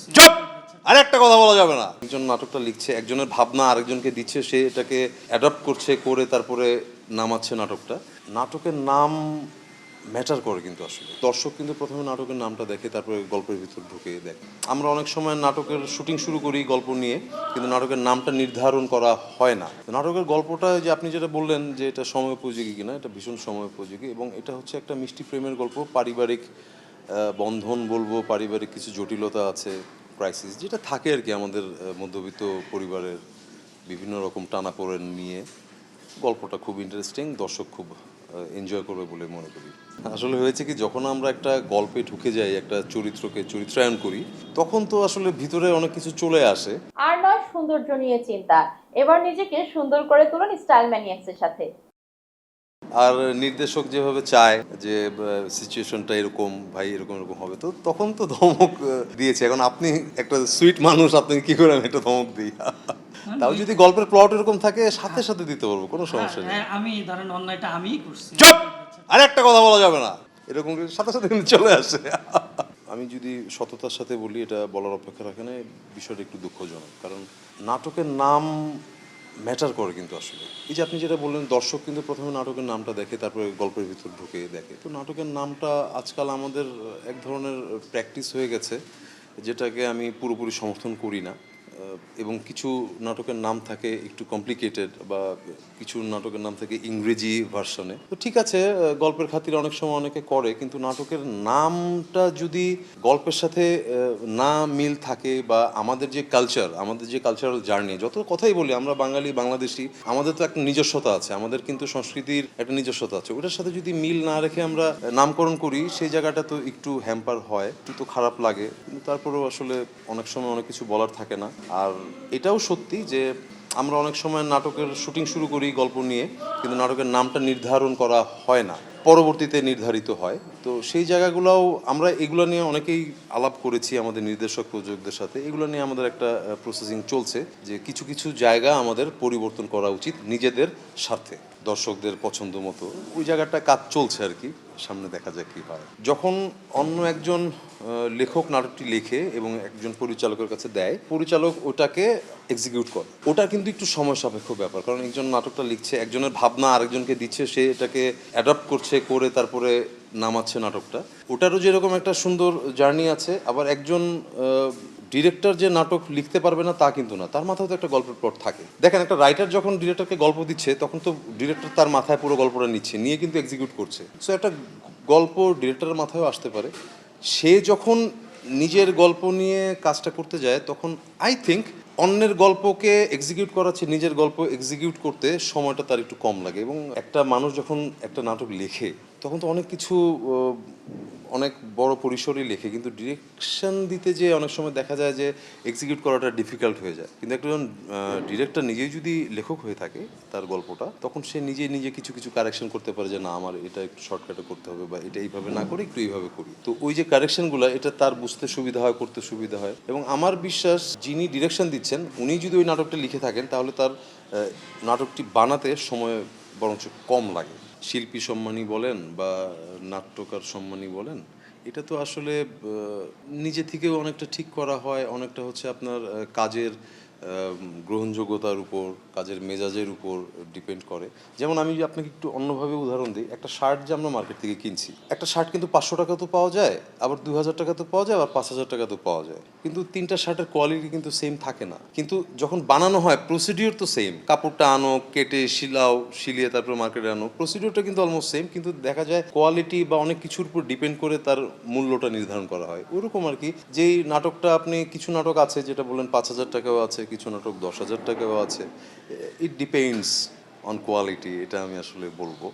চুপ! আর একটা কথা বলা যাবে না। একজন নাটকটা লিখছে, একজনের ভাবনা আরেকজনকে দিচ্ছে, সে এটাকে অ্যাডাপ্ট করছে, করে তারপরে নামাচ্ছে নাটকটা। নাটকের নাম ম্যাটার করে কিন্তু আসলে। দর্শক কিন্তু প্রথমে নাটকের নামটা দেখে, তারপরে গল্পের ভিতর ঢুকে দেখে। আমরা অনেক সময় নাটকের শুটিং শুরু করি গল্প নিয়ে, কিন্তু নাটকের নামটা নির্ধারণ করা হয় না। নাটকের গল্পটা যে আপনি যেটা বললেন যে এটা সময়োপযোগী কিনা, এটা ভীষণ সময়োপযোগী, এবং এটা হচ্ছে একটা মিষ্টি প্রেমের গল্প। পারিবারিক বন্ধন বলবো, পারিবারিক কিছু জটিলতা আছে, ক্রাইসিস যেটা থাকে আর কি আমাদের মধ্যবিত্ত পরিবারের বিভিন্ন রকম টানাপোড়েন নিয়ে। গল্পটা খুব ইন্টারেস্টিং, দর্শক খুব এনজয় করবে বলে মনে করি। আসলে হয়েছে কি, যখন আমরা একটা গল্পে ঢুকে যাই, একটা চরিত্রকে চরিত্রায়ন করি, তখন তো আসলে ভিতরে অনেক কিছু চলে আসে। আর নয় সৌন্দর্য নিয়ে চিন্তা। এবার নিজেকে সুন্দর করে তুলুন স্টাইল ম্যানিয়াক্সের সাথে। আর নির্দেশক যেভাবে চায় যে সিচুয়েশনটা এরকম, ভাই এরকম এরকম হবে, তো তখন তো ধমক দিয়েছে। এখন আপনি একটা সুইট মানুষ, আপনাকে কি করে আমি একটা ধমক দিই? তাও যদি গল্পের প্লট এরকম থাকে, সাথে সাথে দিতে পারবো, কোনো সমস্যা নেই। আমি ধরেন অন্যায়টা আমিই করছি। চুপ! আর একটা কথা বলা যাবে না। এরকম সাথে সাথে কিন্তু চলে আসে। আমি যদি সততার সাথে বলি, এটা বলার অপেক্ষা রাখে না, বিষয়টা একটু দুঃখজনক। কারণ নাটকের নাম ম্যাটার করে কিন্তু আসলে। এই যে আপনি যেটা বললেন, দর্শক কিন্তু প্রথমে নাটকের নামটা দেখে, তারপরে গল্পের ভিতর ঢুকে দেখে। তো নাটকের নামটা আজকাল আমাদের এক ধরনের প্র্যাকটিস হয়ে গেছে, যেটাকে আমি পুরোপুরি সমর্থন করি না। এবং কিছু নাটকের নাম থাকে একটু কমপ্লিকেটেড, বা কিছু নাটকের নাম থাকে ইংরেজি ভার্সনে। তো ঠিক আছে, গল্পের খাতিরে অনেক সময় অনেকে করে, কিন্তু নাটকের নামটা যদি গল্পের সাথে না মিল থাকে, বা আমাদের যে কালচার, আমাদের যে কালচারাল জার্নি, যত কথাই বলি আমরা বাঙালি, বাংলাদেশি, আমাদের তো একটা নিজস্বতা আছে, আমাদের কিন্তু সংস্কৃতির একটা নিজস্বতা আছে, ওটার সাথে যদি মিল না রেখে আমরা নামকরণ করি, সেই জায়গাটা তো একটু হ্যাম্পার হয়, একটু তো খারাপ লাগে। কিন্তু তারপরেও আসলে অনেক সময় অনেক কিছু বলার থাকে না। আর এটাও সত্যি যে আমরা অনেক সময় নাটকের শুটিং শুরু করি গল্প নিয়ে, কিন্তু নাটকের নামটা নির্ধারণ করা হয় না, পরবর্তীতে নির্ধারিত হয়। তো সেই জায়গাগুলোও আমরা এগুলো নিয়ে অনেকেই আলাপ করেছি আমাদের নির্দেশক প্রযোজকদের সাথে। এগুলো নিয়ে আমাদের একটা প্রসেসিং চলছে, যে কিছু কিছু জায়গা আমাদের পরিবর্তন করা উচিত নিজেদের স্বার্থে, দর্শকদের পছন্দ মতো। ওই জায়গাটা কাজ চলছে আর কি, সামনে দেখা যাক কী হয়। যখন অন্য একজন লেখক নাটকটি লেখে এবং একজন পরিচালকের কাছে দেয়, পরিচালক ওটাকে এক্সিকিউট করে। ওটা কিন্তু একটু সময় সাপেক্ষ ব্যাপার, কারণ একজন নাটকটা লিখছে, একজনের ভাবনা আরেকজনকে দিচ্ছে, সে এটাকে অ্যাডাপ্ট করছে, করে তারপরে নামাচ্ছে নাটকটা। ওটারও যেরকম একটা সুন্দর জার্নি আছে, আবার একজন ডিরেক্টর যে নাটক লিখতে পারবে না তা কিন্তু না, তার মাথায় তো একটা গল্পের প্লট থাকে। দেখেন, একটা রাইটার যখন ডিরেক্টরকে গল্প দিচ্ছে, তখন তো ডিরেক্টর তার মাথায় পুরো গল্পটা নিচ্ছে, নিয়ে কিন্তু এক্সিকিউট করছে। সো একটা গল্প ডিরেক্টরের মাথায়ও আসতে পারে। সে যখন নিজের গল্প নিয়ে কাজটা করতে যায়, তখন আই থিঙ্ক অন্যের গল্পকে এক্সিকিউট করাচ্ছে, নিজের গল্প এক্সিকিউট করতে সময়টা তার একটু কম লাগে। এবং একটা মানুষ যখন একটা নাটক লেখে, তখন তো অনেক কিছু অনেক বড় পরিসরেই লেখে, কিন্তু ডিরেকশন দিতে যে অনেক সময় দেখা যায় যে এক্সিকিউট করাটা ডিফিকাল্ট হয়ে যায়। কিন্তু একজন ডিরেক্টর নিজেই যদি লেখক হয়ে থাকে তার গল্পটা, তখন সে নিজে নিজে কিছু কিছু কারেকশন করতে পারে, যে না, আমার এটা একটু শর্টকাটে করতে হবে, বা এটা এইভাবে না করে একটু এইভাবে করি। তো ওই যে কারেকশনগুলো, এটা তার বুঝতে সুবিধা হয়, করতে সুবিধা হয়। এবং আমার বিশ্বাস, যিনি ডিরেকশন দিচ্ছেন উনি যদি ওই নাটকটা লিখে থাকেন, তাহলে তার নাটকটি বানাতে সময় বরঞ্চ কম লাগে। শিল্পী সম্মানী বলেন বা নাট্যকার সম্মানী বলেন, এটা তো আসলে নিজে থেকেও অনেকটা ঠিক করা হয়, অনেকটা হচ্ছে আপনার কাজের গ্রহণযোগ্যতার উপর, কাজের মেজাজের উপর ডিপেন্ড করে। যেমন আমি যদি আপনাকে একটু অন্যভাবে উদাহরণ দিই, একটা শার্ট যে আমরা মার্কেট থেকে কিনছি, একটা শার্ট কিন্তু 500 টাকা তো পাওয়া যায়, আবার 2000 টাকা তো পাওয়া যায়, আবার 5000 টাকা তো পাওয়া যায়, কিন্তু তিনটা শার্টের কোয়ালিটি কিন্তু সেম থাকে না। কিন্তু যখন বানানো হয়, প্রসিডিওর তো সেম, কাপড়টা আনো, কেটে শিলাও, শিলিয়ে তারপর মার্কেটে আনো, প্রসিডিওরটা কিন্তু অলমোস্ট সেম, কিন্তু দেখা যায় কোয়ালিটি বা অনেক কিছুর উপর ডিপেন্ড করে তার মূল্যটা নির্ধারণ করা হয়। ওরকম আর কি, যেই নাটকটা আপনি, কিছু নাটক আছে যেটা বললেন 5000 টাকাও আছে, কিছু নাটক 10,000 টাকাও আছে। ইট ডিপেন্ডস অন কোয়ালিটি, এটা আমি আসলে বলবো।